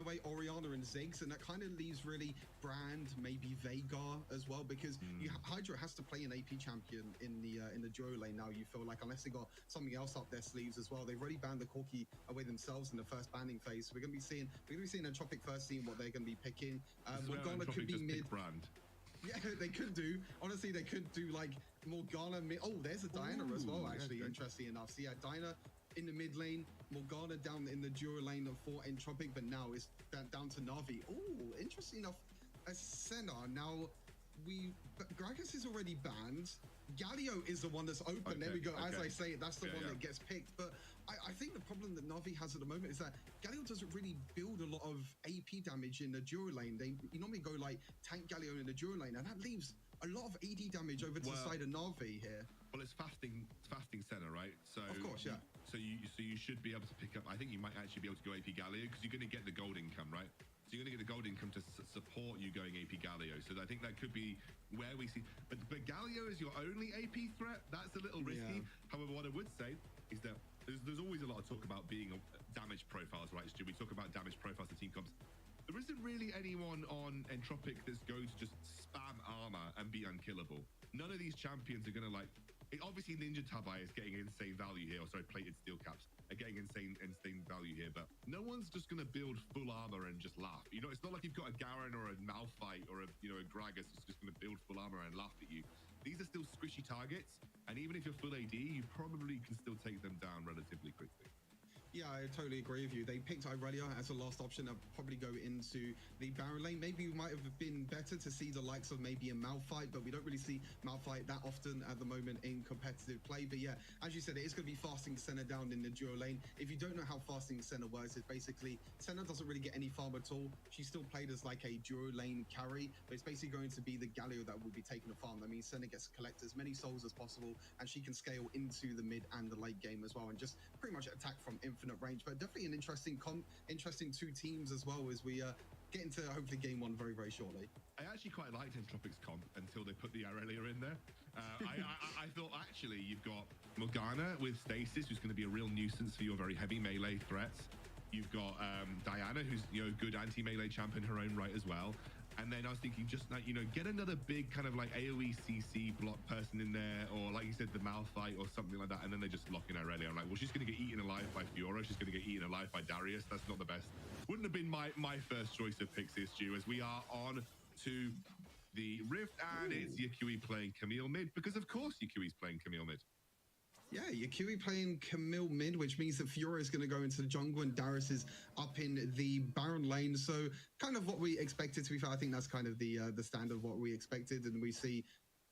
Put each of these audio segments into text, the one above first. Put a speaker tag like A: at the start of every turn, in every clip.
A: away Orianna and Ziggs, and that kind of leaves really Brand, maybe Veigar as well, because Hydra has to play an AP champion in the duo lane now. You feel like unless they got something else up their sleeves as well. They've already banned the Corki away themselves in the first banning phase. So we're gonna be seeing Entropic first, seeing what they're gonna be picking. Morgana could be mid.
B: Brand.
A: Yeah, they could do. Honestly, they could do like Morgana mid. Oh, there's a Diana as well, actually, interesting enough. So yeah, Diana in the mid lane, Morgana down in the duo lane for Entropic, but now it's down to Na'Vi. Oh, interesting enough. As Senna, now Gragas is already banned. Galio is the one that's open. Okay, there we go. As I say, that's the one that gets picked. But I think the problem that Na'Vi has at the moment is that Galio doesn't really build a lot of AP damage in the duo lane. You normally go like tank Galio in the duo lane, and that leaves a lot of AD damage over to the side of Na'Vi here.
B: Well, it's fasting Senna, right? So
A: of course, yeah.
B: So you should be able to pick up. I think you might actually be able to go AP Galio because you're going to get the gold income, right? So you're going to get the gold income to support you going AP Galio. So I think that could be where we see. But Galio is your only AP threat. That's a little risky. Yeah. However, what I would say is that there's always a lot of talk about being damage profiles, right, Stu? We talk about damage profiles and team comps. There isn't really anyone on Entropic that's going to just spam armor and be unkillable. None of these champions are going to like... Obviously, Ninja Tabai is getting insane value here. Or sorry, plated steel caps are getting insane value here. But no one's just going to build full armor and just laugh. You know, it's not like you've got a Garen or a Malphite or a Gragas who's just going to build full armor and laugh at you. These are still squishy targets. And even if you're full AD, you probably can still take them down relatively quickly.
A: Yeah, I totally agree with you. They picked Irelia as a last option. I'll probably go into the Baron lane. Maybe we might have been better to see the likes of maybe a Malphite, but we don't really see Malphite that often at the moment in competitive play. But yeah, as you said, it is going to be fasting Senna down in the duo lane. If you don't know how fasting Senna works, it's basically Senna doesn't really get any farm at all. She's still played as like a duo lane carry, but it's basically going to be the Galio that will be taking the farm. That means Senna gets to collect as many souls as possible, and she can scale into the mid and the late game as well, and just pretty much attack from infinite range. But definitely an interesting two teams as well as we get into hopefully game one very, very shortly.
B: I actually quite liked Entropic's comp until they put the Irelia in there. I thought actually you've got Morgana with Stasis, who's going to be a real nuisance for your very heavy melee threats. You've got Diana, who's a good anti-melee champ in her own right as well. And then I was thinking just like, get another big kind of like AoE CC block person in there, or like you said, the Malphite or something like that. And then they just lock in Irelia. I'm like, well, she's going to get eaten alive by Fiora. She's going to get eaten alive by Darius. That's not the best. Wouldn't have been my first choice of picks here, Stu, as we are on to the Rift. And it's Yakui playing Camille mid, because of course Yakui's playing Camille mid.
A: Yeah, Yakui playing Camille mid, which means that Fiora is going to go into the jungle and Darius is up in the Baron lane. So kind of what we expected, to be fair. I think that's kind of the standard of what we expected. And we see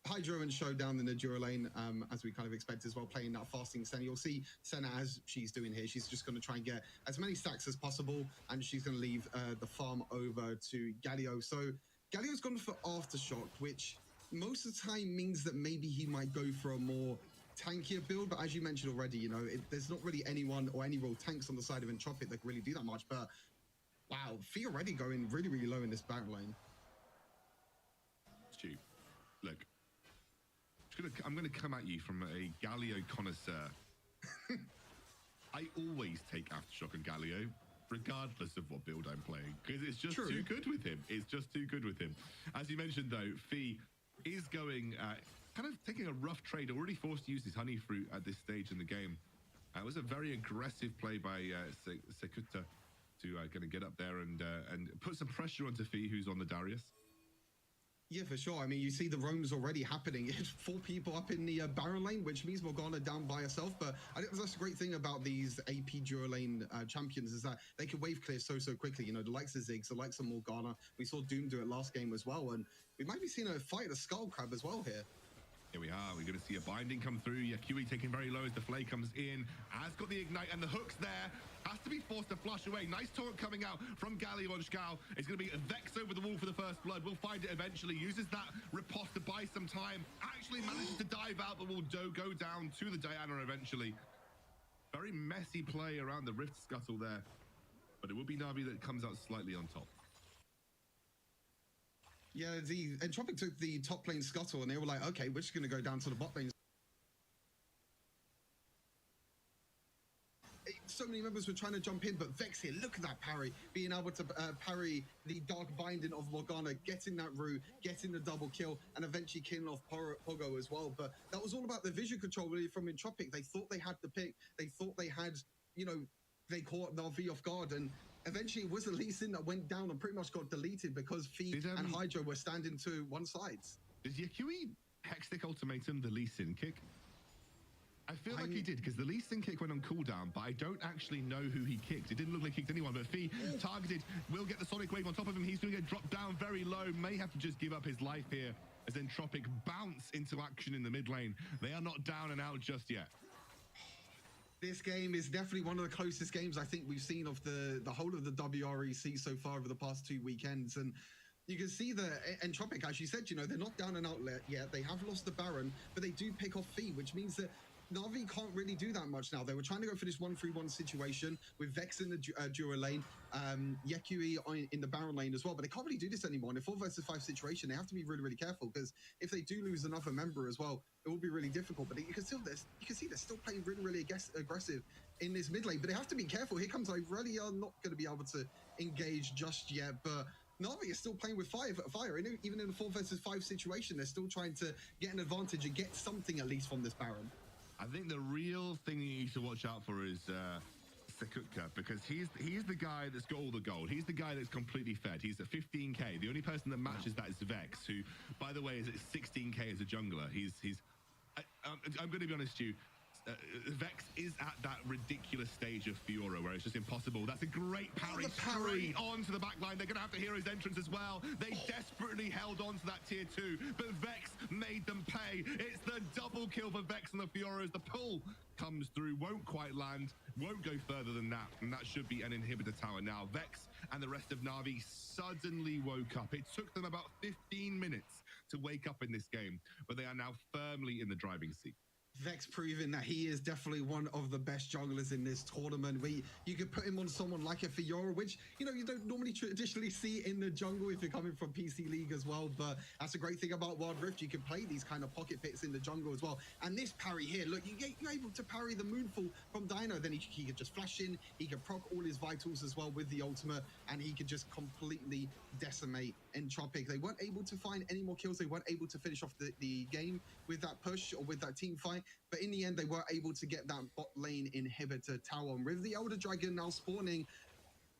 A: Hydra and Showdown in the duo lane, as we kind of expect as well, playing that fasting Senna. You'll see Senna as she's doing here. She's just going to try and get as many stacks as possible, and she's going to leave the farm over to Galio. So Galio's gone for Aftershock, which most of the time means that maybe he might go for a more tankier build, but as you mentioned already, there's not really anyone or any real tanks on the side of Entropic that can really do that much. But wow, Fee already going really, really low in this Baron lane.
B: Stu, look, I'm going to come at you from a Galio connoisseur. I always take Aftershock and Galio, regardless of what build I'm playing, because it's just too good with him. It's just too good with him. As you mentioned, though, Fee is going kind of taking a rough trade, already forced to use his honey fruit at this stage in the game. It was a very aggressive play by Sekuta to going to get up there and put some pressure onto Fee, who's on the Darius.
A: Yeah, for sure. I mean, you see the roams already happening. It's 4 people up in the Baron lane, which means Morgana down by herself. But I think that's a great thing about these AP duo lane champions, is that they can wave clear so quickly. The likes of Ziggs, the likes of Morgana. We saw Doom do it last game as well. And we might be seeing a fight the Skull Crab as well here.
B: Here we are. We're going to see a binding come through. Yakui taking very low as the Flay comes in. Has got the ignite and the hook's there. Has to be forced to flush away. Nice taunt coming out from Galio on Skau. It's going to be Vex over the wall for the first blood. We'll find it eventually. Uses that riposte to buy some time. Actually manages to dive out, but will go down to the Diana eventually. Very messy play around the Rift Scuttle there. But it will be Na'Vi that comes out slightly on top.
A: Yeah, the Entropic took the top lane Scuttle, and they were like, okay, we're just going to go down to the bot lane. so many members were trying to jump in, but Vex here, look at that parry, being able to parry the Dark Binding of Morgana, getting that root, getting the double kill, and eventually killing off Pogo as well. But that was all about the vision control really from Entropic. They thought they had the pick, they thought they had, you know, they caught Na'Vi off guard, and eventually it was the Lee Sin that went down and pretty much got deleted because Fee and Hydra were standing to one side.
B: Does Yakui Hextech Ultimatum the Lee Sin kick? I feel like he did, because the Lee Sin kick went on cooldown, but I don't actually know who he kicked. It didn't look like he kicked anyone, but Fee targeted, will get the Sonic Wave on top of him. He's going to get dropped down very low, may have to just give up his life here as Entropic bounce into action in the mid lane. They are not down and out just yet.
A: This game is definitely one of the closest games I think we've seen of the whole of the WREC so far over the past 2 weekends. And you can see that Entropic, as you said, you know, they're not down and out yet. They have lost the Baron, but they do pick off Fee, which means that Na'Vi can't really do that much now. They were trying to go for this 1-3-1 situation with Vex in the Dura lane, Yekui in the Baron lane as well, but they can't really do this anymore. In a 4 versus 5 situation, they have to be really, really careful, because if they do lose another member as well, it will be really difficult. But you can see they're still playing really, really aggressive in this mid lane, but they have to be careful. Here comes Irelia, are not going to be able to engage just yet, but Na'Vi is still playing with fire. Even in a 4 versus 5 situation, they're still trying to get an advantage and get something at least from this Baron.
B: I think the real thing you need to watch out for is Sekutka, because he's the guy that's got all the gold. He's the guy that's completely fed. He's at 15k. The only person that matches that is Vex, who, by the way, is at 16k as a jungler. I'm going to be honest with you. Vex is at that ridiculous stage of Fiora where it's just impossible. That's a great parry straight onto the back line. They're going to have to hear his entrance as well. They desperately held on to that tier 2, but Vex made them pay. It's the double kill for Vex and the Fiora as the pull comes through. Won't quite land, won't go further than that, and that should be an inhibitor tower now. Vex and the rest of Na'Vi suddenly woke up. It took them about 15 minutes to wake up in this game, but they are now firmly in the driving seat.
A: Vex proving that he is definitely one of the best junglers in this tournament. You could put him on someone like a Fiora, which, you know, you don't normally traditionally see in the jungle if you're coming from PC League as well. But that's a great thing about Wild Rift. You can play these kind of pocket picks in the jungle as well. And this parry here, look, you're able to parry the Moonfall from Dino. Then he could just flash in. He could proc all his vitals as well with the ultimate, and he could just completely decimate Entropic. They weren't able to find any more kills. They weren't able to finish off the game with that push or with that team fight. But in the end, they were able to get that bot lane inhibitor tower. And with the Elder Dragon now spawning,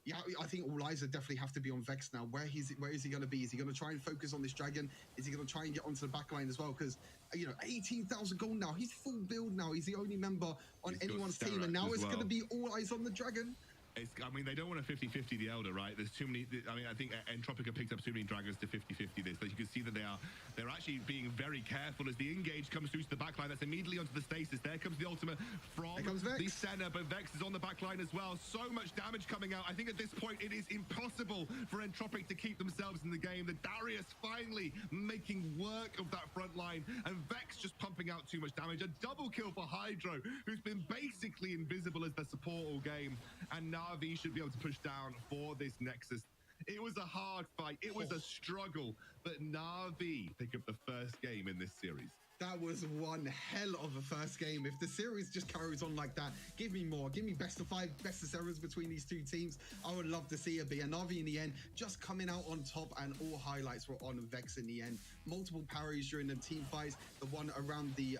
A: yeah, I think all eyes definitely have to be on Vex now. Where is he going to be? Is he going to try and focus on this dragon? Is he going to try and get onto the back line as well? Because, you know, 18,000 gold now. He's full build now. He's the only member on anyone's team. And now it's going to be all eyes on the dragon.
B: I mean, they don't want a 50-50 the Elder, right? There's too many. I mean, I think Entropic have picked up too many dragons to 50-50 this. But you can see that they're actually being very careful as the engage comes through to the backline. That's immediately onto the stasis. There comes the ultimate from the center, but Vex is on the backline as well. So much damage coming out. I think at this point it is impossible for Entropic to keep themselves in the game. The Darius finally making work of that front line, and Vex just pumping out too much damage. A double kill for Hydro, who's been basically invisible as the support all game, and now Na'Vi should be able to push down for this Nexus. It was a hard fight. It was a struggle, but Na'Vi pick up the first game in this series.
A: That was one hell of a first game. If the series just carries on like that, give me more. Give me best of 5, best of 7s between these two teams. I would love to see it be. And Na'Vi in the end just coming out on top, and all highlights were on Vex in the end. Multiple parries during the team fights. The one around the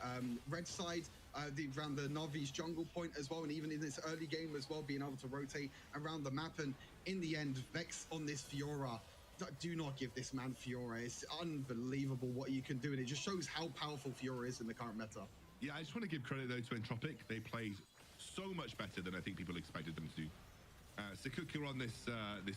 A: red side, around the Na'Vi's jungle point as well, and even in this early game as well, being able to rotate around the map. And in the end, Vex on this Fiora. Do not give this man Fiora. It's unbelievable what you can do, and it just shows how powerful Fiora is in the current meta.
B: Yeah, I just want to give credit though to Entropic. They played so much better than I think people expected them to do. Sekutka on this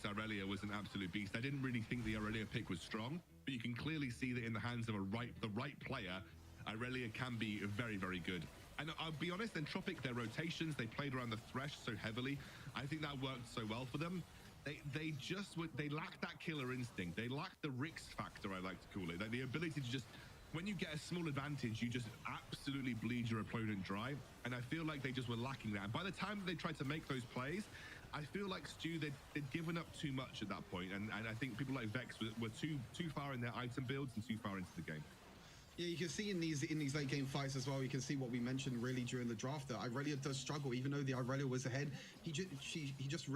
B: Irelia was an absolute beast. I didn't really think the Irelia pick was strong, but you can clearly see that in the hands of the right player, Irelia can be very, very good. And I'll be honest, Entropic, their rotations, they played around the Thresh so heavily. I think that worked so well for them. They lacked that killer instinct. They lacked the Rix factor, I like to call it. The ability to just, when you get a small advantage, you just absolutely bleed your opponent dry. And I feel like they just were lacking that. And by the time they tried to make those plays, I feel like Stu, they'd given up too much at that point. And I think people like Vex were too far in their item builds and too far into the game.
A: Yeah, you can see in these late game fights as well. You can see what we mentioned really during the draft that Irelia does struggle, even though the Irelia was ahead. She just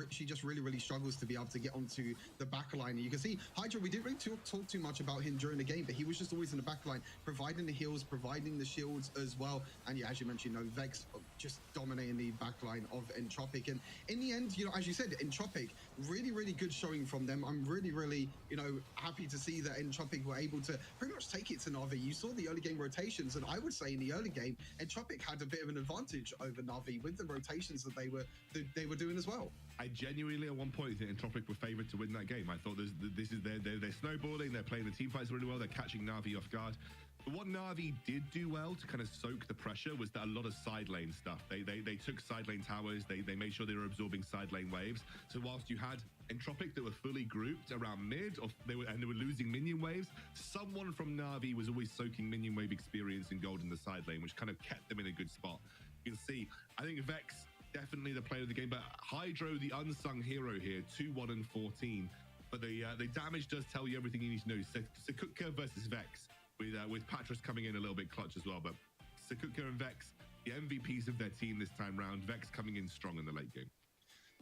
A: really struggles to be able to get onto the back line. And you can see Hydra. We didn't really talk too much about him during the game, but he was just always in the back line, providing the heals, providing the shields as well. And yeah, as you mentioned, Vex just dominating the back line of Entropic. And in the end, as you said, Entropic really good showing from them. I'm really happy to see that Entropic were able to pretty much take it to Na'Vi. You saw the early game rotations, and I would say in the early game, Entropic had a bit of an advantage over Na'Vi with the rotations that they were doing as well.
B: I genuinely at one point think Entropic were favored to win that game. I thought this is they're snowballing, they're playing the team fights really well, they're catching Na'Vi off guard. But what Na'Vi did do well to kind of soak the pressure was that a lot of side lane stuff. They took side lane towers, they made sure they were absorbing side lane waves. So whilst you had Entropic that were fully grouped around mid, they were losing minion waves, someone from Na'Vi was always soaking minion wave experience and gold in the side lane, which kind of kept them in a good spot. You can see, I think Vex, definitely the player of the game, but Hydro, the unsung hero here, 2-1 and 14. But the damage does tell you everything you need to know. Sakutka versus Vex, with Patras coming in a little bit clutch as well. But Sakutka and Vex, the MVPs of their team this time round. Vex coming in strong in the late game.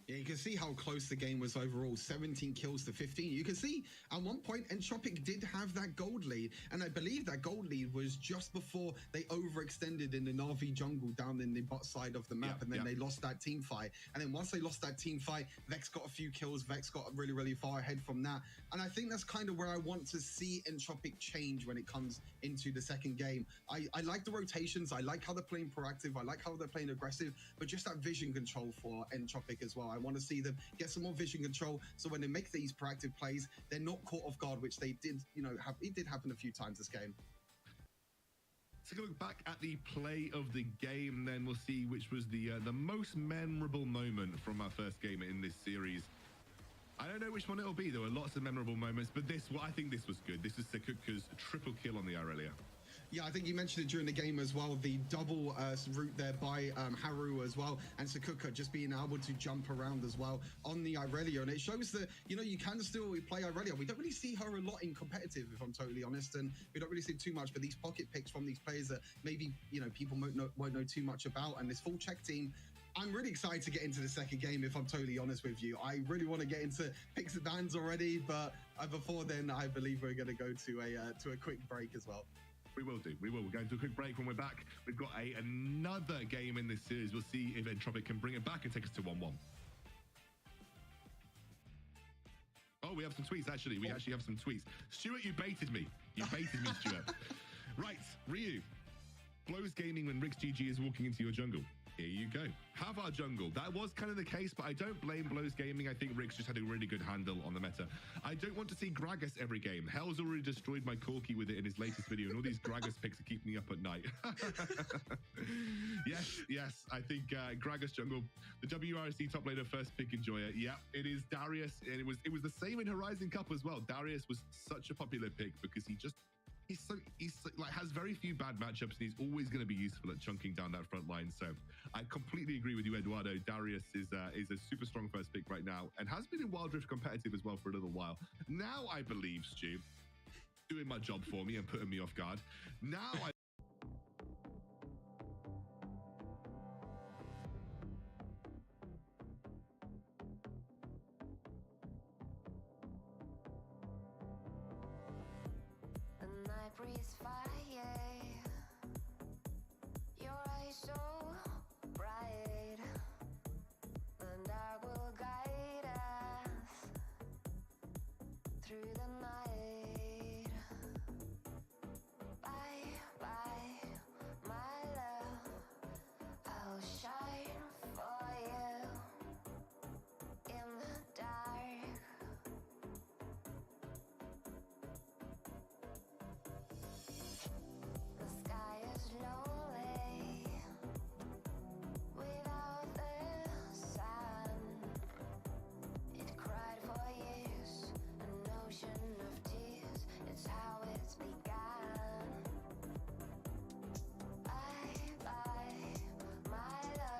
A: Yeah, you can see how close the game was overall, 17 kills to 15. You can see at one point Entropic did have that gold lead, and I believe that gold lead was just before they overextended in the Na'Vi jungle down in the bot side of the map, and then they lost that team fight. And then once they lost that team fight, Vex got a few kills, Vex got really far ahead from that. And I think that's kind of where I want to see Entropic change when it comes into the second game. I like the rotations, I like how they're playing proactive, I like how they're playing aggressive, but just that vision control for Entropic as well. I want to see them get some more vision control, so when they make these proactive plays, they're not caught off guard, which they did, it did happen a few times this game.
B: So going back at the play of the game, then we'll see which was the most memorable moment from our first game in this series. I don't know which one it'll be. There were lots of memorable moments, but I think this was good. This is Sakutka's triple kill on the Irelia.
A: Yeah, I think you mentioned it during the game as well, the double route there by Haru as well, and Sakutka just being able to jump around as well on the Irelia. And it shows that, you can still play Irelia. We don't really see her a lot in competitive, if I'm totally honest, and we don't really see too much, but these pocket picks from these players that maybe, people won't know too much about, and this full check team, I'm really excited to get into the second game, if I'm totally honest with you. I really want to get into picks and bans already, but before then, I believe we're going to go to a quick break as well.
B: We will do. We're going to a quick break. When we're back, we've got another game in this series. We'll see if Entropic can bring it back and take us to 1-1. Oh, we have some tweets, actually. We actually have some tweets. Stuart, you baited me. You baited me, Stuart. Right, Ryu. Blows gaming when Rix GG is walking into your jungle. Here you go. Have our jungle. That was kind of the case, but I don't blame Blows Gaming. I think Rix just had a really good handle on the meta. I don't want to see Gragas every game. Hell's already destroyed my Corki with it in his latest video, and all these Gragas picks are keeping me up at night. Yes. I think Gragas jungle, the WRC top laner first pick enjoyer. Yeah, it is Darius, and it was the same in Horizon Cup as well. Darius was such a popular pick because he's has very few bad matchups, and he's always going to be useful at chunking down that front line. So I completely agree with you, Eduardo. Darius is a super strong first pick right now, and has been in Wild Rift competitive as well for a little while. Now I believe, Stu, doing my job for me and putting me off guard. Now I
C: breeze fire, your eyes so bright, the dark will guide us through the night. Bye, my love, I'll shine for you in the dark. My love.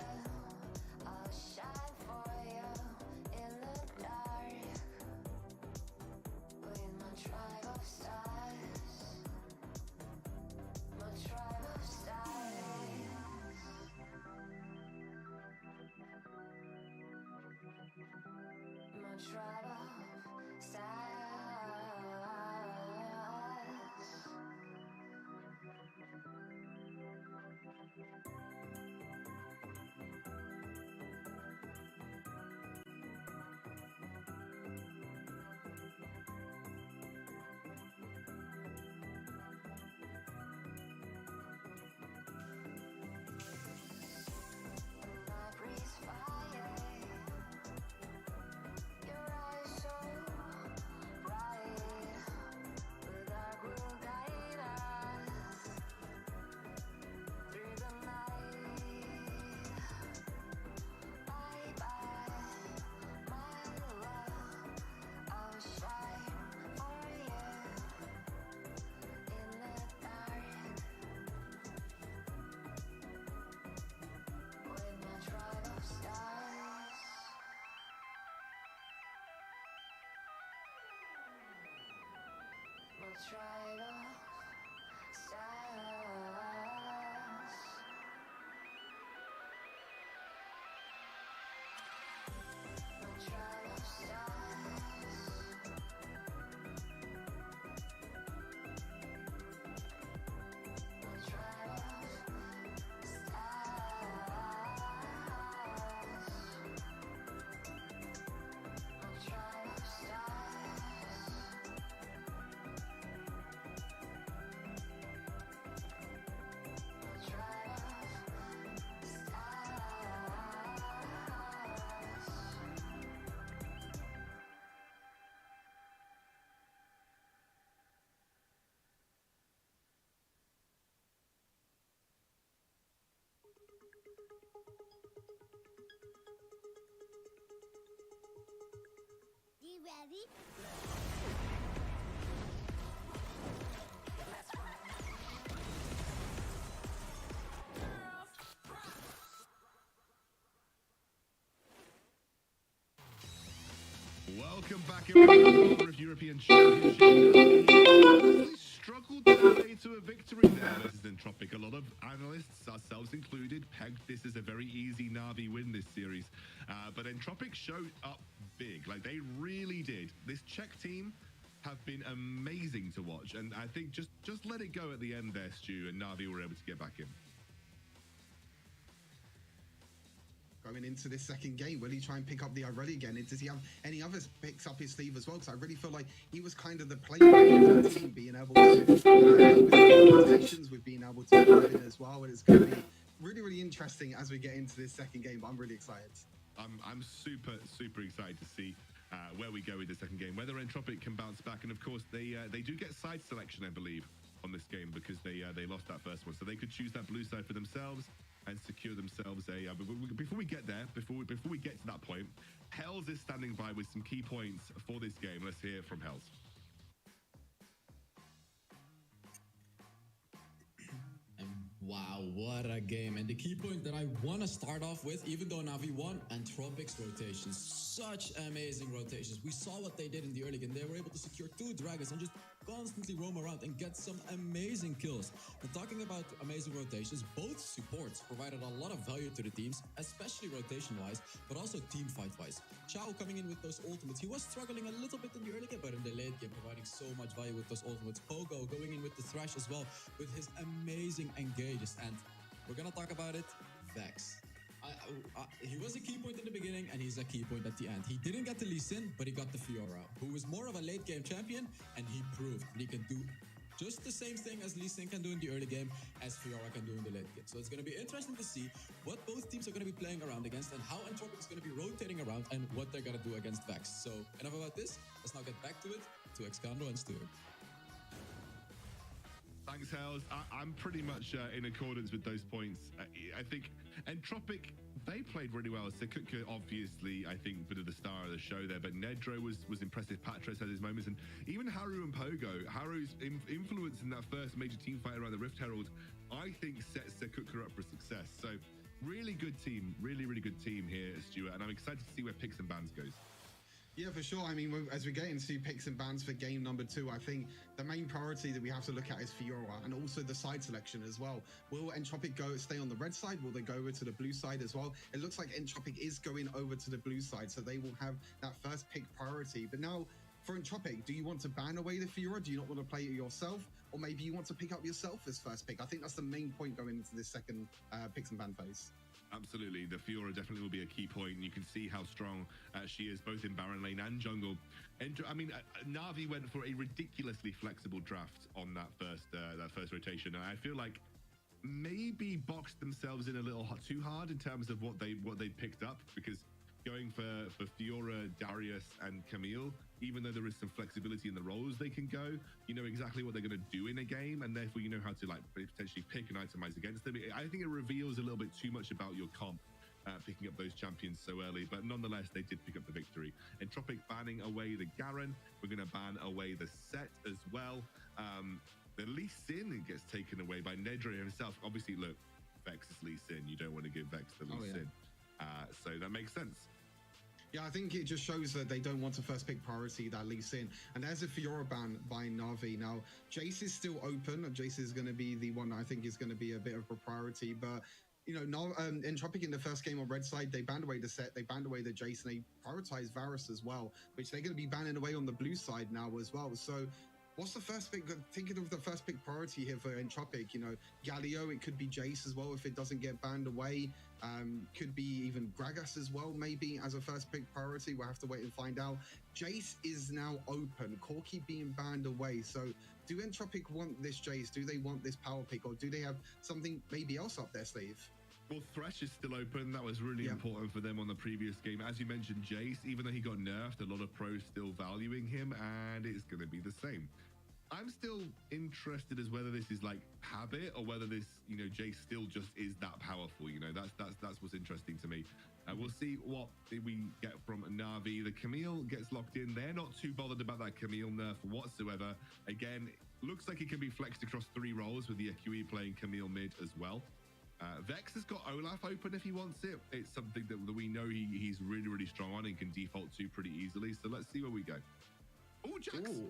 C: try to style us. Don't try to style us. Don't try to
D: You ready?
B: Welcome back, everyone, to the European Championship. They struggled their way to a victory there versus Entropic. A lot of analysts, ourselves included, pegged this as a very easy Na'Vi win this series. But Entropic showed up big, like they really did. This Czech team have been amazing to watch, and I think just let it go at the end there, Stu, and Na'Vi were able to get back in.
A: Going into this second game, will he try and pick up the Irelia again? And does he have any other picks up his sleeve as well? Because I really feel like he was kind of the playmaker of the team, being able to with the rotations, with being able to go in as well. And it's going to be really, really interesting as we get into this second game. But I'm really excited.
B: I'm super excited to see where we go with the second game, whether Entropic can bounce back. And of course, they do get side selection, I believe, on this game because they lost that first one, so they could choose that blue side for themselves and secure themselves a. Before we get there, before we get to that point, Hells is standing by with some key points for this game. Let's hear from Hells.
E: Wow, what a game. And the key point that I want to start off with, even though Na'Vi won, Entropic's rotations. Such amazing rotations. We saw what they did in the early game. They were able to secure 2 dragons and just constantly roam around and get some amazing kills. And talking about amazing rotations, both supports provided a lot of value to the teams, especially rotation-wise, but also team fight-wise. Chao coming in with those ultimates. He was struggling a little bit in the early game, but in the late game providing so much value with those ultimates. Pogo going in with the Thrash as well, with his amazing engages. And we're gonna talk about it, Vex. He was a key point in the beginning, and he's a key point at the end. He didn't get the Lee Sin, but he got the Fiora, who was more of a late game champion, and he proved that he can do just the same thing as Lee Sin can do in the early game as Fiora can do in the late game. So it's going to be interesting to see what both teams are going to be playing around against and how Entropic is going to be rotating around and what they're going to do against Vex. So enough about this. Let's now get back to it, to Excandro and Stuart.
B: Thanks, Hells. I'm pretty much in accordance with those points. I think Entropic, they played really well. Sekuka, obviously, I think, bit of the star of the show there, but Nedro was impressive. Patras had his moments, and even Haru and Pogo. Haru's influence in that first major team fight around the Rift Herald, I think, sets Sekuka up for success. So, really good team, really good team here, Stuart, and I'm excited to see where picks and bans goes.
A: Yeah, for sure. I mean, as we get into picks and bans for game number 2, I think the main priority that we have to look at is Fiora and also the side selection as well. Will Entropic stay on the red side? Will they go over to the blue side as well? It looks like Entropic is going over to the blue side, so they will have that first pick priority. But now, for Entropic, do you want to ban away the Fiora? Do you not want to play it yourself? Or maybe you want to pick up yourself as first pick? I think that's the main point going into this second picks and ban phase.
B: Absolutely, the Fiora definitely will be a key point, and you can see how strong she is both in Baron Lane and jungle. And I mean, Na'Vi went for a ridiculously flexible draft on that first rotation, and I feel like maybe boxed themselves in a little too hard in terms of what they picked up, because going for Fiora, Darius, and Camille, even though there is some flexibility in the roles they can go, you know exactly what they're going to do in a game, and therefore you know how to like potentially pick and itemize against them. I think it reveals a little bit too much about your comp, picking up those champions so early, but nonetheless they did pick up the victory. Entropic banning away the Garen. We're going to ban away the Set as well. The Lee Sin gets taken away by Nedre himself. Obviously, look, Vex is Lee Sin. You don't want to give Vex the Lee Sin. So that makes sense.
A: Yeah, I think it just shows that they don't want a first pick priority that leaks in. And there's a Fiora ban by Na'Vi. Now, Jace is still open. Jace is going to be the one that I think is going to be a bit of a priority. But, you know, Entropic in the first game on red side, they banned away the set, they banned away the Jace, and they prioritized Varus as well, which they're going to be banning away on the blue side now as well. So, what's the first pick? Thinking of the first pick priority here for Entropic, you know, Galio, it could be Jace as well if it doesn't get banned away. Could be even Gragas as well, maybe as a first pick priority. We'll have to wait and find out. Jace is now open, Corki being banned away. So do Entropic want this Jace? Do they want this power pick, or do they have something maybe else up their sleeve?
B: Well, Thresh is still open. That was really important for them on the previous game. As you mentioned, Jace, even though he got nerfed, a lot of pros still valuing him, and it's going to be the same. I'm still interested as whether this is like habit or whether this, you know, Jace still just is that powerful. You know, that's what's interesting to me. We'll see what we get from Na'Vi. The Camille gets locked in. They're not too bothered about that Camille nerf whatsoever. Again, looks like he can be flexed across 3 roles with the QE playing Camille mid as well. Vex has got Olaf open if he wants it. It's something that we know he's really, really strong on and can default to pretty easily. So let's see where we go. Oh, Jax!
A: Ooh.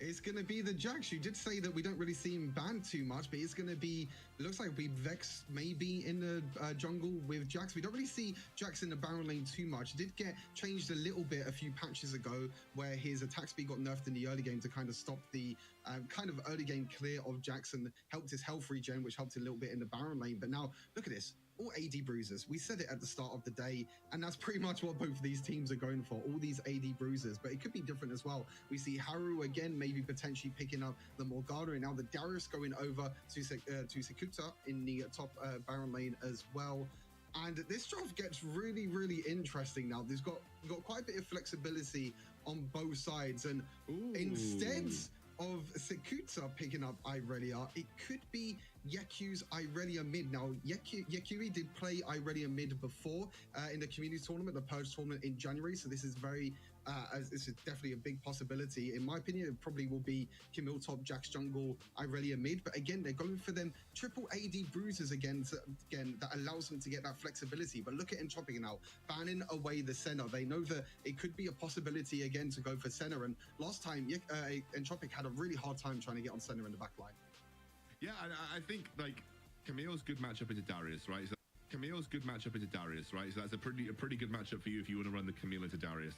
A: It's going to be the Jax. You did say that we don't really see him banned too much, but it's going to be, it looks like we Vex maybe in the jungle with Jax. We don't really see Jax in the Baron lane too much. It did get changed a little bit a few patches ago where his attack speed got nerfed in the early game to kind of stop the kind of early game clear of Jax and helped his health regen, which helped a little bit in the Baron lane. But now, look at this. All AD bruisers. We said it at the start of the day, and that's pretty much what both of these teams are going for, all these AD bruisers, but it could be different as well. We see Haru again, maybe potentially picking up the Morgana, and now the Darius going over to Sekuta in the top Baron lane as well. And this draft gets really, really interesting now. There's got quite a bit of flexibility on both sides, and instead of Sekuta picking up Irelia, it could be Yeku's Irelia mid. Now, Yekui did play Irelia mid before in the community tournament, the Purge tournament in January, so this is this is definitely a big possibility. In my opinion, it probably will be Camille top, Jax jungle, Irelia mid, but again, they're going for them triple AD bruisers again that allows them to get that flexibility. But look at Entropic now, banning away the center. They know that it could be a possibility again to go for center, and last time Entropic had a really hard time trying to get on center in the back line.
B: Yeah, I think like Camille's good matchup into Darius, right? So Camille's good matchup into Darius, right? So that's a pretty good matchup for you if you want to run the Camille into Darius.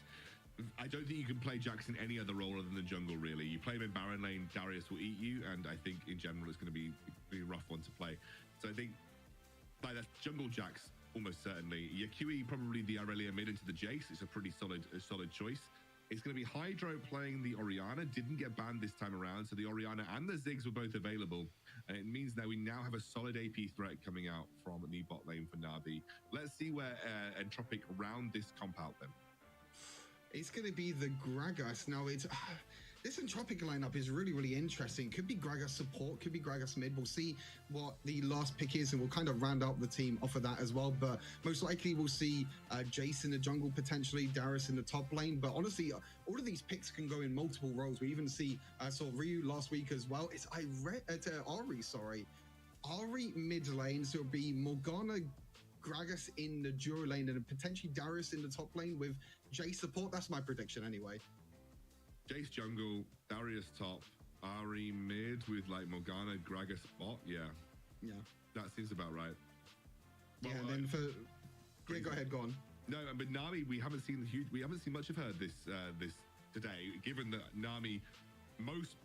B: I don't think you can play Jax in any other role other than the jungle, really. You play him in Baron lane, Darius will eat you, and I think in general it's going to be a rough one to play. So I think like that's jungle Jax almost certainly. Yekui probably the Irelia mid into the Jace. It's a pretty solid choice. It's going to be Hydro playing the Orianna. Didn't get banned this time around, so the Orianna and the Ziggs were both available. And it means that we now have a solid AP threat coming out from the bot lane for Na'Vi. Let's see where Entropic round this comp out then.
A: It's going to be the Gragas. Now, this Entropic lineup is really, really interesting. Could be Gragas support, could be Gragas mid. We'll see what the last pick is, and we'll kind of round out the team off of that as well. But most likely we'll see Jace in the jungle, potentially Darius in the top lane. But honestly, all of these picks can go in multiple roles. We even see saw Ryu last week as well. It's Ari, sorry. Ari mid lane, so it'll be Morgana, Gragas in the duo lane, and potentially Darius in the top lane with Jace support. That's my prediction anyway.
B: Jace jungle, Darius top, Ari mid with like Morgana, Gragas bot. Yeah, that seems about right.
A: Well, yeah, and then go ahead, go on.
B: No, but Nami, we haven't seen much of her this today. Given that Nami, most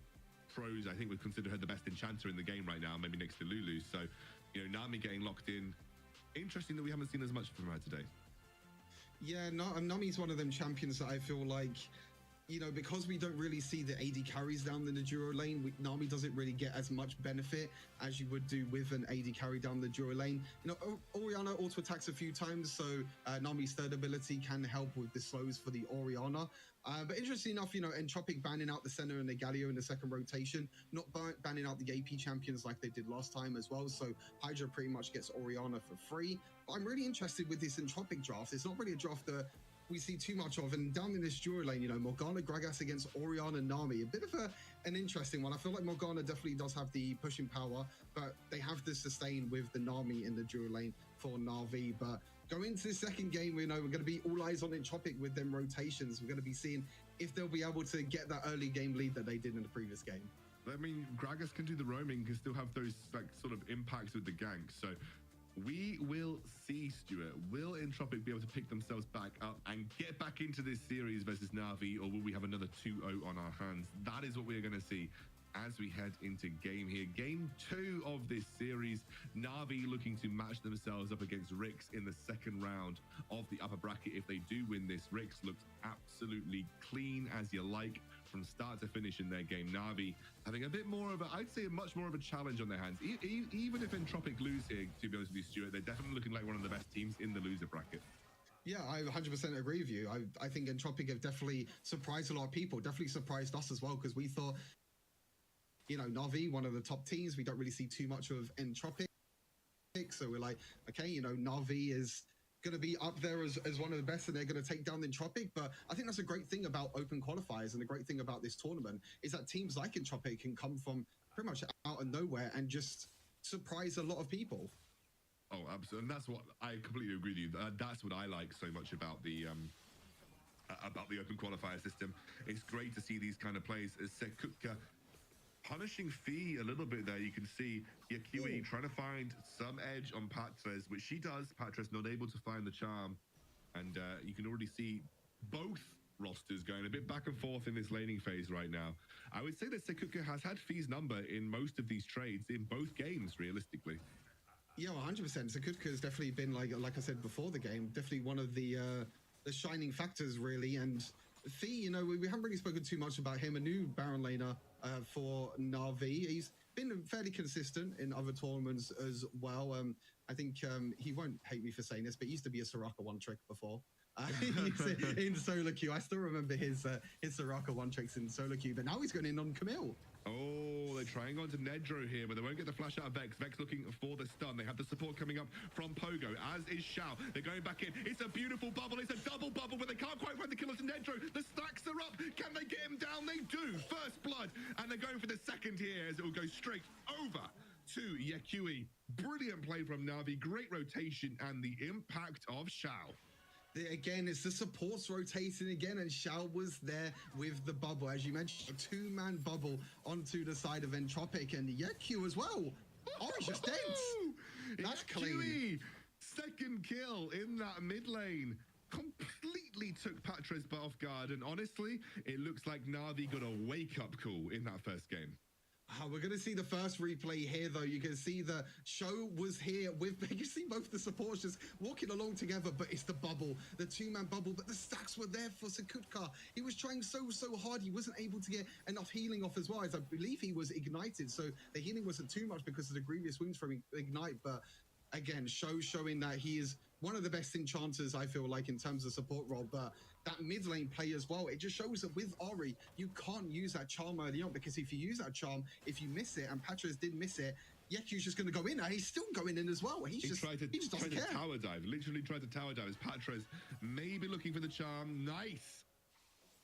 B: pros I think would consider her the best enchanter in the game right now, maybe next to Lulu. So, you know, Nami getting locked in. Interesting that we haven't seen as much from her today.
A: Yeah, Nami's one of them champions that I feel like, you know, because we don't really see the AD carries down in the duo lane, Nami doesn't really get as much benefit as you would do with an AD carry down the duo lane. You know, Orianna auto attacks a few times, so Nami's third ability can help with the slows for the Orianna. But interesting enough, you know, Entropic banning out the center and the Galio in the second rotation, not banning out the AP champions like they did last time as well. So Hydra pretty much gets Orianna for free. But I'm really interested with this Entropic draft. It's not really a draft that we see too much of, and down in this duo lane, you know, Morgana, Gragas against Orianna and Nami, a bit of an interesting one. I feel like Morgana definitely does have the pushing power, but they have the sustain with the Nami in the duo lane for Na'Vi. But going into the second game, we're going to be all eyes on Entropic with them rotations. We're going to be seeing if they'll be able to get that early game lead that they did in the previous game.
B: I mean, Gragas can do the roaming, can still have those like sort of impacts with the gank. So we will see, Stuart. Will Entropic be able to pick themselves back up and get back into this series versus Na'Vi, or will we have another 2-0 on our hands? That is what we're going to see as we head into game here. Game 2 of this series. Na'Vi looking to match themselves up against Rix in the second round of the upper bracket. If they do win this, Rix looks absolutely clean as you like from start to finish in their game. Na'Vi having a bit more of a, I'd say much more of a challenge on their hands. Even if Entropic lose here, to be honest with you, Stuart, they're definitely looking like one of the best teams in the loser bracket.
A: Yeah, I 100% agree with you. I think Entropic have definitely surprised a lot of people, definitely surprised us as well, because we thought, you know, Na'Vi, one of the top teams, we don't really see too much of Entropic. So we're like, okay, you know, Na'Vi is going to be up there as one of the best, and they're going to take down Entropic. But I think that's a great thing about open qualifiers, and the great thing about this tournament is that teams like Entropic can come from pretty much out of nowhere and just surprise a lot of people.
B: Oh, absolutely. And that's what I completely agree with you. That's what I like so much about the open qualifier system. It's great to see these kind of plays. Sekutka punishing Fee a little bit there. You can see Yakui trying to find some edge on Patres, which she does. Patres not able to find the charm. And you can already see both rosters going a bit back and forth in this laning phase right now. I would say that Sekutka has had Fee's number in most of these trades in both games, realistically.
A: Yeah, 100%. Sekutka has definitely been, like I said before the game, definitely one of the shining factors, really. And Fee, you know, we haven't really spoken too much about him, a new Baron laner for Na'Vi. He's been fairly consistent in other tournaments as well. I think he won't hate me for saying this, but he used to be a Soraka one-trick before. In solo queue. I still remember his Soraka one-tricks in solo queue, but now he's going in on Camille.
B: Oh, they're trying onto Nedro here, but they won't get the flash out of Vex. Vex looking for the stun. They have the support coming up from Pogo, as is Shao. They're going back in. It's a beautiful bubble. It's a double bubble, but they can't quite find the kill onto Nedro. The stacks are up. Can they get him down? They do. First blood. And they're going for the second here, as it will go straight over to Yakui. Brilliant play from Na'Vi. Great rotation and the impact of Shao.
A: Again, it's the supports rotating again, and Shao was there with the bubble. As you mentioned, a two-man bubble onto the side of Entropic, and Yeku as well. Oh, he's just dead. That's clean.
B: Second kill in that mid lane. Completely took Patres off guard, and honestly, it looks like Na'Vi got a wake-up call in that first game.
A: We're going to see the first replay here, though. You can see the show was here with, you see both the supports just walking along together, but it's the bubble, the two-man bubble, but the stacks were there for Sekutka. He was trying so hard. He wasn't able to get enough healing off as well, as I believe he was ignited, so the healing wasn't too much because of the grievous wounds from Ignite, but again, showing that he is one of the best enchanters, I feel like, in terms of support role. But that mid lane play as well, it just shows that with Ori, you can't use that charm early on, because if you use that charm, if you miss it, and Patres did miss it, Yeku's just going to go in, and he's still going in as well. He just
B: tried to tower dive, literally tried to tower dive as Patres maybe looking for the charm. Nice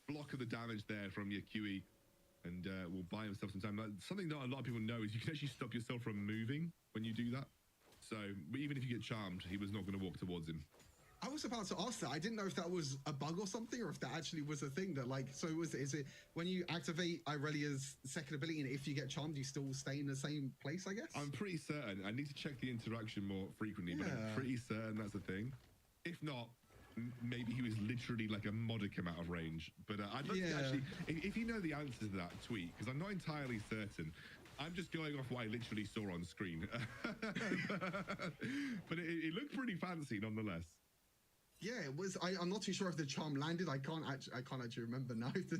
B: block of the damage there from Yakui, and will buy himself some time. Something not a lot of people know is you can actually stop yourself from moving when you do that. So even if you get charmed, he was not going to walk towards him.
A: I was about to ask that. I didn't know if that was a bug or something, or if that actually was a thing that, like, so is it when you activate Irelia's second ability, and if you get charmed, you still stay in the same place, I guess?
B: I'm pretty certain. I need to check the interaction more frequently, but I'm pretty certain that's a thing. If not, maybe he was literally like a modicum out of range. But I'd love to actually, if you know the answer to that, tweet, because I'm not entirely certain. I'm just going off what I literally saw on screen. But it looked pretty fancy nonetheless.
A: Yeah, it was. I'm not too sure if the charm landed. I can't actually remember now if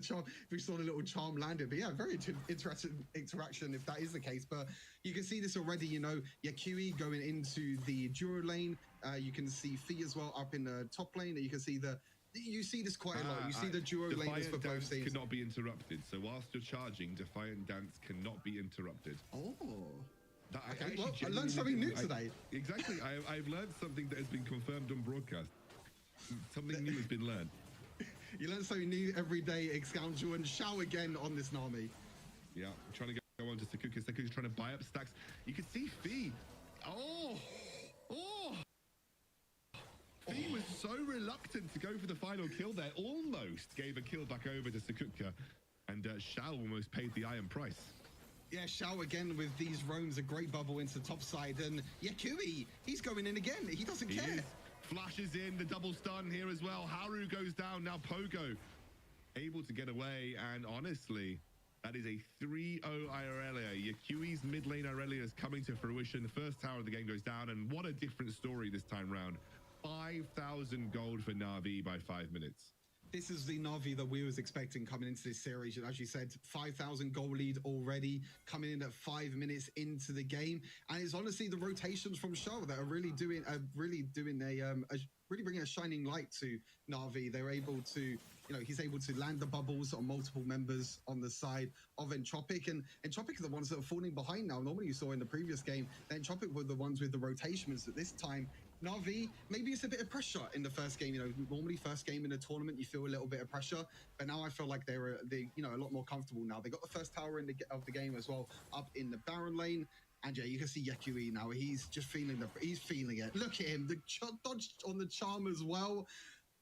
A: we saw the little charm landed. But yeah, very interesting interaction if that is the case. But you can see this already. You know, Yakui going into the duo lane. You can see Fee as well up in the top lane. You can see you see this quite a lot. You see the duo lanes for both teams.
B: Cannot be interrupted. So whilst you're charging, Defiant Dance cannot be interrupted.
A: Oh.
B: Okay,
A: well, I learned something new today.
B: Exactly. I've learned something that has been confirmed on broadcast. Something new has been learned.
A: You learn something new every day, Excoundrel, and Shao again on this Nami.
B: Yeah, I'm trying to go on to Sekuka. Sekuka's trying to buy up stacks. You can see Fee. He was so reluctant to go for the final kill there, almost gave a kill back over to Sakutka, and Shao almost paid the iron price.
A: Yeah, Shao again with these roams, a great bubble into top side, and Yakui, he's going in again. He doesn't care.
B: Is. Flashes in, the double stun here as well. Haru goes down, now Pogo able to get away, and honestly, that is a 3-0 Irelia. Yakui's mid lane Irelia is coming to fruition. The first tower of the game goes down, and what a different story this time round. 5,000 gold for Na'Vi by 5 minutes.
A: This is the Na'Vi that we was expecting coming into this series. And as you said, 5,000 goal lead already, coming in at 5 minutes into the game. And it's honestly the rotations from Shao that are really doing really bringing a shining light to Na'Vi. They're able to, he's able to land the bubbles on multiple members on the side of Entropic, and Entropic are the ones that are falling behind now. Normally you saw in the previous game, Entropic were the ones with the rotations. At this time, Na'Vi, maybe it's a bit of pressure in the first game. Normally first game in a tournament, you feel a little bit of pressure, but now I feel like they're a lot more comfortable now. They got the first tower of the game as well, up in the Baron lane. And yeah, you can see Yakui now. He's just feeling it. Look at him, the dodge on the charm as well.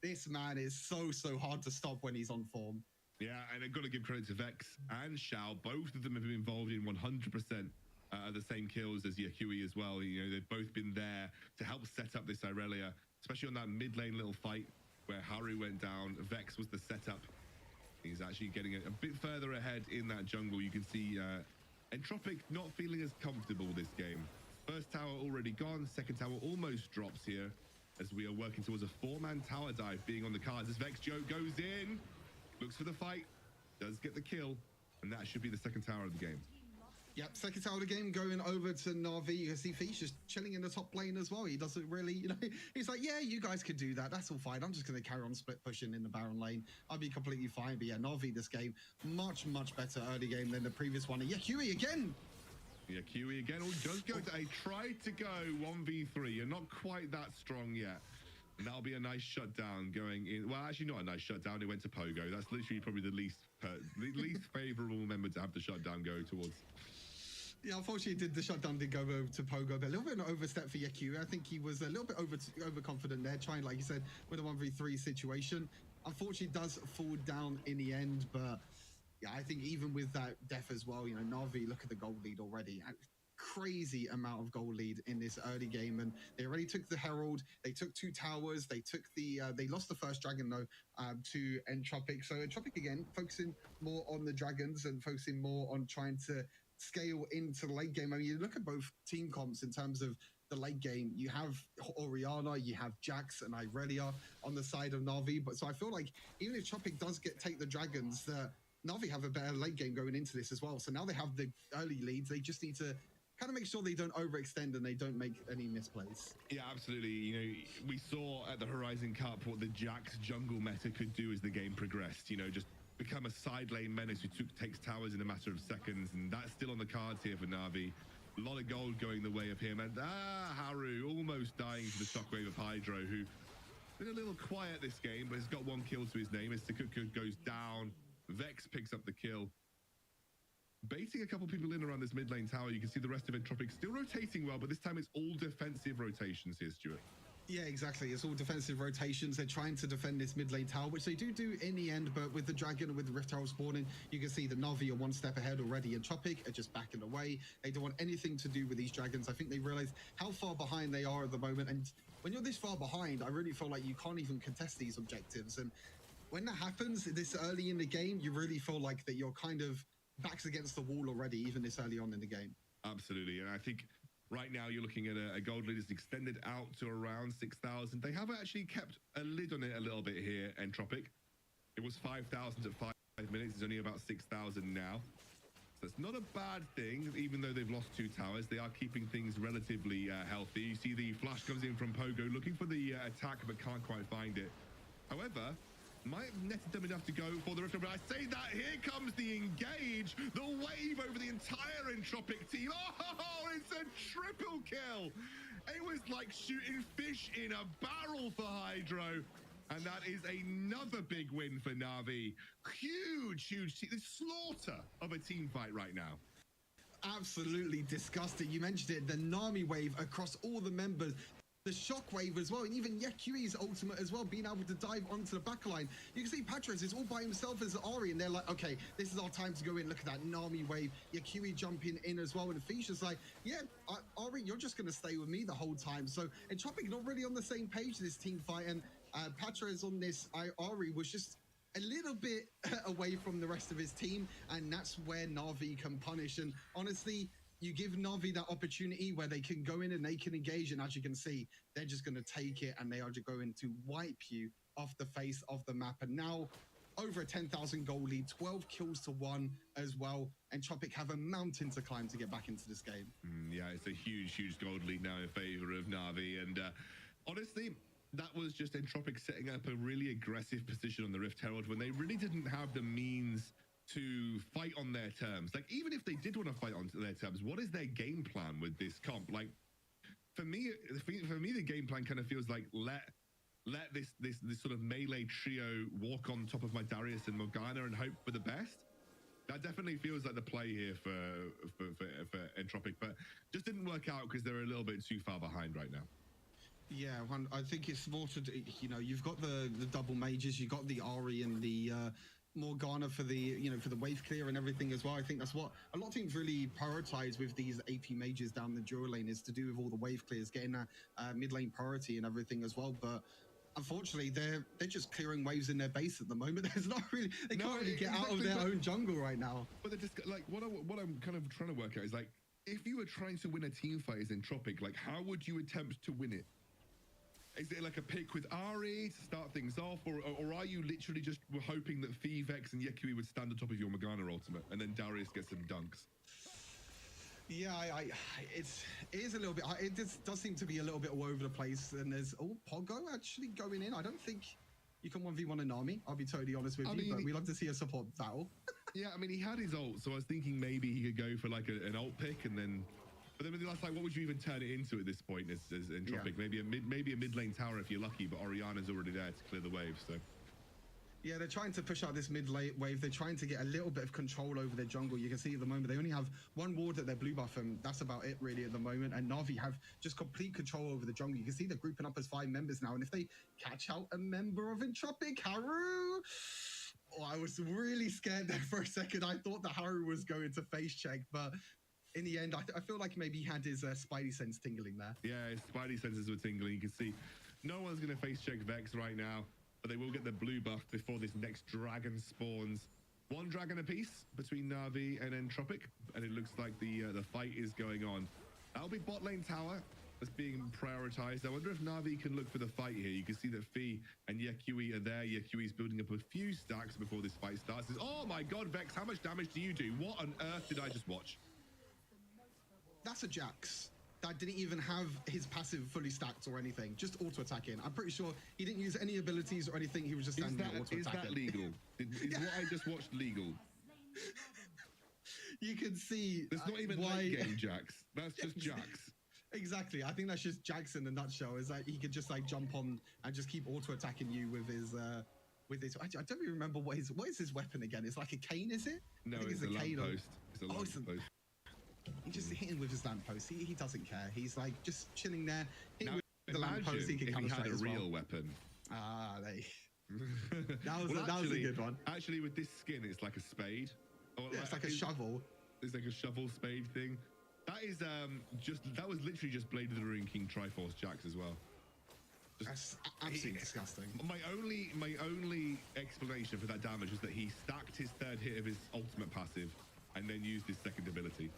A: This man is so hard to stop when he's on form.
B: Yeah, and I've got to give credit to Vex and Shao. Both of them have been involved in 100% the same kills as Yakui as well. They've both been there to help set up this Irelia, especially on that mid lane little fight where Haru went down. Vex was the setup. He's actually getting a bit further ahead in that jungle. You can see Entropic not feeling as comfortable this game. First tower already gone, second tower almost drops here as we are working towards a 4-man tower dive being on the cards. As Vex Joe goes in, looks for the fight, does get the kill, and that should be the second tower of the game.
A: Yep, second tower of the game going over to Na'Vi. You can see Fish just chilling in the top lane as well. He doesn't really, he's like, yeah, you guys could do that. That's all fine. I'm just going to carry on split pushing in the Baron lane. I'll be completely fine. But yeah, Na'Vi this game, much better early game than the previous one. And Yakui again.
B: Yakui again. Oh, does go to try to go 1v3. You're not quite that strong yet. And that'll be a nice shutdown going in. Well, actually not a nice shutdown. It went to Pogo. That's literally probably the least favorable member to have the shutdown go towards.
A: Yeah, unfortunately, the shutdown did go over to Pogo, but a little bit of an overstep for Yakui. I think he was a little bit overconfident there, trying, like you said, with a 1v3 situation. Unfortunately, does fall down in the end, but yeah, I think even with that death as well, Na'Vi, look at the gold lead already. Crazy amount of goal lead in this early game, and they already took the Herald, they took 2 towers, they took they lost the first dragon though to Entropic. So Entropic again focusing more on the dragons and focusing more on trying to scale into the late game. I mean, you look at both team comps in terms of the late game. You have Oriana, you have Jax and Irelia on the side of Na'Vi, but so I feel like even if Tropic does take the dragons, Na'Vi have a better late game going into this as well. So now they have the early leads. They just need to kind of make sure they don't overextend and they don't make any misplays.
B: Yeah, absolutely. We saw at the Horizon Cup what the Jax jungle meta could do as the game progressed. Just become a side lane menace who takes towers in a matter of seconds, and that's still on the cards here for Na'Vi. A lot of gold going the way of him, and Haru almost dying to the shockwave of Hydro, who been a little quiet this game, but has got 1 kill to his name as Sakutka goes down. Vex picks up the kill, baiting a couple people in around this mid lane tower. You can see the rest of Entropic still rotating well, but this time it's all defensive rotations here, Stuart.
A: Yeah, exactly. It's all defensive rotations. They're trying to defend this mid lane tower, which they do in the end, but with the dragon and with the Rift Herald spawning, you can see the Na'Vi are 1 step ahead already, and Entropic are just backing away. They don't want anything to do with these dragons. I think they realize how far behind they are at the moment, and when you're this far behind, I really feel like you can't even contest these objectives. And when that happens this early in the game, you really feel like that you're kind of backs against the wall already, even this early on in the game.
B: Absolutely, and I think right now you're looking at a gold lead that's extended out to around 6,000. They have actually kept a lid on it a little bit here, Entropic. It was 5,000 at 5 minutes. It's only about 6,000 now. So it's not a bad thing, even though they've lost 2 towers. They are keeping things relatively healthy. You see the flash comes in from Pogo, looking for the attack, but can't quite find it. However, might have netted them enough to go for the Rift. But I say that, here comes the engage, the wave over the entire Entropic team. Oh, it's a triple kill. It was like shooting fish in a barrel for Hydro. And that is another big win for Na'Vi. Huge the slaughter of a team fight right now.
A: Absolutely disgusting. You mentioned it, the Nami wave across all the members. the shockwave as well, and even Yakui's ultimate as well, being able to dive onto the back line. You can see Patras is all by himself as Ari, and they're like, okay, this is our time to go in. Look at that Nami wave. Yakui jumping in as well, and Fischer's like, yeah, Ari, you're just going to stay with me the whole time. So Entropic not really on the same page this team fight, and Patras on this Ari was just a little bit away from the rest of his team, and that's where Na'Vi can punish. And honestly, you give Na'Vi that opportunity where they can go in and they can engage, and as you can see, they're just going to take it, and they are just going to wipe you off the face of the map. And now, over a 10,000 goal lead, 12 kills to 1 as well, and Entropic have a mountain to climb to get back into this game.
B: Yeah, it's a huge gold lead now in favor of Na'Vi, and honestly, that was just Entropic setting up a really aggressive position on the Rift Herald when they really didn't have the means to fight on their terms. Like, even if they did want to fight on their terms, what is their game plan with this comp? Like, for me, the game plan kind of feels like let this sort of melee trio walk on top of my Darius and Morgana and hope for the best. That definitely feels like the play here for Entropic, but just didn't work out because they're a little bit too far behind right now.
A: Yeah, I think it's more to, you know, you've got the double mages, you've got the Ari and the Morgana for the, you know, for the wave clear and everything as well. I think that's what a lot of teams really prioritize with these AP mages down the dual lane, is to do with all the wave clears, getting that mid lane priority and everything as well. But unfortunately, they're just clearing waves in their base at the moment. There's not really, they can't really get out of their own jungle right now.
B: But they're just like, what I'm kind of trying to work out is, like, if you were trying to win a team fight as Entropic, like, how would you attempt to win it? Is it like a pick with Ari to start things off, or are you literally just hoping that Vex and Yakui would stand on top of your Morgana ultimate, and then Darius gets some dunks?
A: Yeah, it is a little bit. It does seem to be a little bit all over the place. And there's Pogo actually going in. I don't think you can 1v1 a Nami. I'll be totally honest with you, but we love to see a support battle.
B: Yeah, I mean, he had his ult, so I was thinking maybe he could go for like an ult pick, and then. But then that's like, what would you even turn it into at this point as Entropic? Yeah. Maybe a mid lane tower if you're lucky, but Oriana's already there to clear the wave, so.
A: Yeah, they're trying to push out this mid lane wave. They're trying to get a little bit of control over their jungle. You can see at the moment they only have one ward at their blue buff, and that's about it really at the moment. And Na'Vi have just complete control over the jungle. You can see they're grouping up as 5 members now, and if they catch out a member of Entropic, Haru... Oh, I was really scared there for a second. I thought the Haru was going to face check, but in the end, I feel like maybe he had his spidey sense tingling there.
B: Yeah, his spidey senses were tingling. You can see no one's going to face check Vex right now, but they will get the blue buff before this next dragon spawns. 1 dragon apiece between Na'Vi and Entropic, and it looks like the fight is going on. That'll be bot lane tower that's being prioritized. I wonder if Na'Vi can look for the fight here. You can see that Fee and Yakui are there. Yakui's building up a few stacks before this fight starts. Oh my god, Vex, how much damage do you do? What on earth did I just watch?
A: That's a Jax that didn't even have his passive fully stacked or anything, just auto attacking. I'm pretty sure he didn't use any abilities or anything. He was just standing there auto attacking.
B: Is that legal? Is what I just watched legal?
A: You can see
B: there's not even late game Jax. That's just Jax.
A: Exactly. I think that's just Jax in a nutshell. Is that he could just like jump on and just keep auto attacking you with his I don't even remember what is his weapon again. It's like a cane, is it?
B: No, it's a lamppost. It's a lamppost.
A: He just hitting with his lamppost. He doesn't care. He's like just chilling there. Hitting with the lamppost. He can come straight as well.
B: If he had a real weapon.
A: Ah, that was a good one.
B: Actually, with this skin, it's like a spade. Or
A: yeah, it's like a shovel.
B: It's like a shovel spade thing. That is that was literally just Blade of the Ruin King Triforce Jax as well.
A: That's absolutely disgusting.
B: My only explanation for that damage is that he stacked his 3rd hit of his ultimate passive and then used his 2nd ability.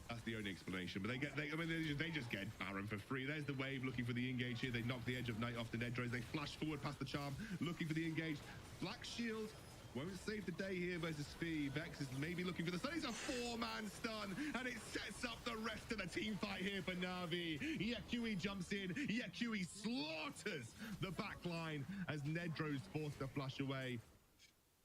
B: That's the only explanation. But they just get Baron for free. There's the wave looking for the engage here. They knock the Edge of Night off the Nedros. They flash forward past the charm, looking for the engage. Black Shield won't save the day here versus Fee. Vex is maybe looking for the stun. He's a 4-man stun, and it sets up the rest of the team fight here for Na'Vi. Yakui jumps in. Yakui slaughters the back line as Nedros forced to flash away.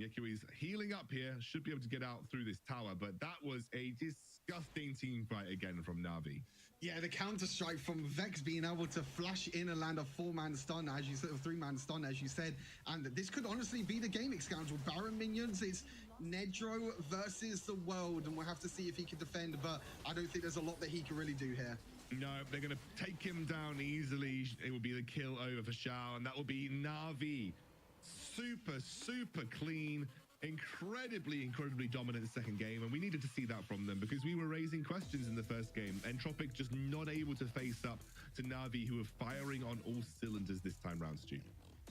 B: Yakui's healing up here, should be able to get out through this tower, but that was a disgusting team fight again from Na'Vi.
A: Yeah, the counter strike from Vex being able to flash in and land a 4-man stun, as you said, a 3-man stun, as you said, and this could honestly be the game, Scoundrel. Baron minions, it's Nedro versus the world, and we'll have to see if he can defend, but I don't think there's a lot that he can really do here.
B: No, they're going to take him down easily. It will be the kill over for Shao, and that will be Na'Vi. Super clean. Incredibly dominant second game, and we needed to see that from them because we were raising questions in the first game. Entropic just not able to face up to Na'Vi, who are firing on all cylinders this time round, Stu.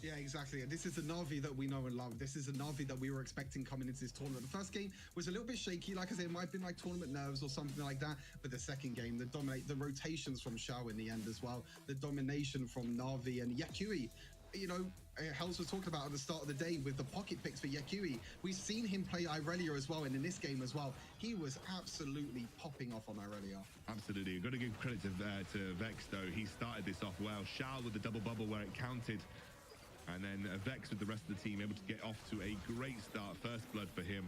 A: Yeah, exactly. And this is the Na'Vi that we know and love. This is the Na'Vi that we were expecting coming into this tournament. The first game was a little bit shaky. Like I said, it might have been like tournament nerves or something like that. But the second game, the rotations from Shao in the end as well. The domination from Na'Vi and Yakui. You know, Hells was talking about at the start of the day with the pocket picks for Yakui. We've seen him play Irelia as well, and in this game as well, he was absolutely popping off on Irelia.
B: Absolutely. You've got to give credit to Vex, though. He started this off well. Shao with the double bubble where it counted. And then Vex with the rest of the team able to get off to a great start. First blood for him.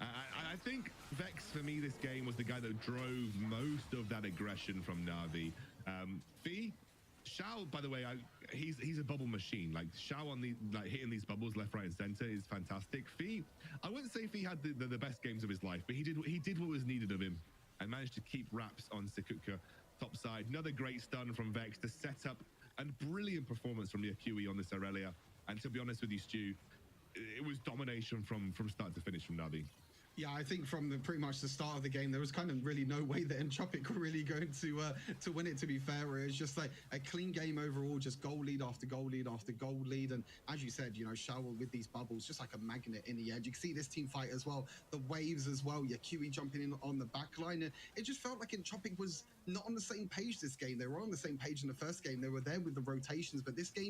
B: I think Vex, for me, this game was the guy that drove most of that aggression from Na'Vi. Fee, Shao, by the way, he's a bubble machine. Like Shao on the hitting these bubbles left, right, and center is fantastic. Fee, I wouldn't say Fee had the best games of his life, but he did what was needed of him and managed to keep wraps on Sikutka top side. Another great stun from Vex to set up, and brilliant performance from Yakui on this Irelia. And to be honest with you, Stu, it was domination from start to finish from Na'Vi.
A: Yeah, I think from pretty much the start of the game, there was kind of really no way that Entropic were really going to win it, to be fair. It was just like a clean game overall, just goal lead after goal lead after goal lead. And as you said, you know, Shao with these bubbles, just like a magnet in the edge. You can see this team fight as well, the waves as well, Yakui jumping in on the back line. And it just felt like Entropic was not on the same page this game. They were on the same page in the first game. They were there with the rotations, but this game,